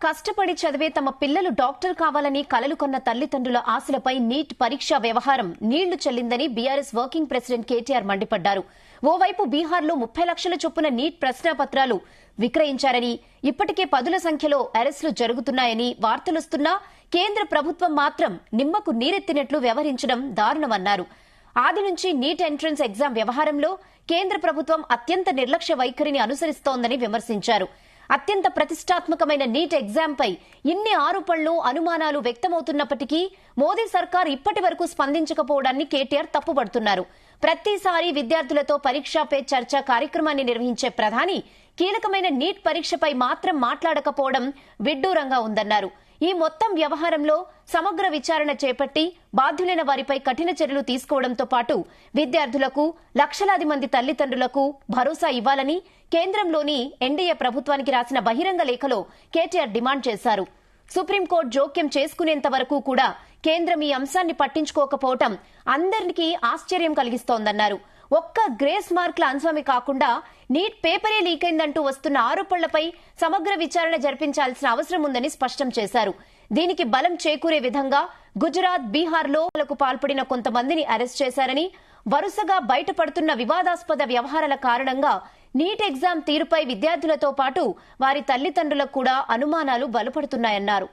కష్టపడి చదివే తమ పిల్లలు డాక్టర్ కావాలని కలలు కన్న తల్లిదండ్రుల ఆశలపై నీట్ పరీక్ష వ్యవహారం నీళ్లు చెల్లిందని బీఆర్ఎస్ వర్కింగ్ ప్రెసిడెంట్ కేటీఆర్ మండిపడ్డారు. ఓవైపు బీహార్లో 30 లక్షల చొప్పున నీట్ ప్రశ్నాపత్రాలు విక్రయించారని, ఇప్పటికే పదుల సంఖ్యలో అరెస్టులు జరుగుతున్నాయని వార్తలొస్తున్నా కేంద్ర ప్రభుత్వం మాత్రం నిమ్మకు నీరెత్తినట్లు వ్యవహరించడం దారుణమన్నారు. ఆది నుంచి నీట్ ఎంట్రన్స్ ఎగ్జామ్ వ్యవహారంలో కేంద్ర ప్రభుత్వం అత్యంత నిర్లక్ష్య వైఖరిని అనుసరిస్తోందని విమర్శించారు. అత్యంత ప్రతిష్టాత్మకమైన నీట్ ఎగ్జామ్ పై ఇన్ని ఆరోపణలు, అనుమానాలు వ్యక్తమవుతున్నప్పటికీ మోదీ సర్కార్ ఇప్పటి వరకు స్పందించకపోవడాన్ని కేటీఆర్ తప్పుపడుతున్నారు. ప్రతిసారి విద్యార్థులతో పరీక్షా పే చర్చ కార్యక్రమాన్ని నిర్వహించే ప్రధాని కీలకమైన నీట్ పరీక్షపై మాత్రం మాట్లాడకపోవడం విడ్డూరంగా ఉందన్నారు. ఈ మొత్తం వ్యవహారంలో సమగ్ర విచారణ చేపట్టి బాధ్యులైన వారిపై కఠిన చర్యలు తీసుకోవడంతో పాటు విద్యార్థులకు, లక్షలాది మంది తల్లిదండ్రులకు భరోసా ఇవ్వాలని కేంద్రంలోని ఎన్డీఏ ప్రభుత్వానికి రాసిన బహిరంగ లేఖలో కేటీఆర్ డిమాండ్ చేశారు. సుప్రీంకోర్టు జోక్యం చేసుకునేంత వరకు కూడా కేంద్రం ఈ అంశాన్ని పట్టించుకోకపోవడం అందరికీ ఆశ్చర్యం కలిగిస్తోందన్నారు. ఒక్క గ్రేస్ మార్కుల అంశమే కాకుండా నీట్ పేపరే లీక్ అయిందంటూ వస్తున్న ఆరోపణలపై సమగ్ర విచారణ జరిపించాల్సిన అవసరం ఉందని స్పష్టం చేశారు. దీనికి బలం చేకూరే విధంగా గుజరాత్, బీహార్లో పాల్పడిన కొంతమందిని అరెస్ట్ చేశారని, వరుసగా బయటపడుతున్న వివాదాస్పద వ్యవహారాల కారణంగా నీట్ ఎగ్జామ్ తీరుపై విద్యార్థులతో పాటు వారి తల్లిదండ్రులకు కూడా అనుమానాలు బలపడుతున్నాయన్నారు.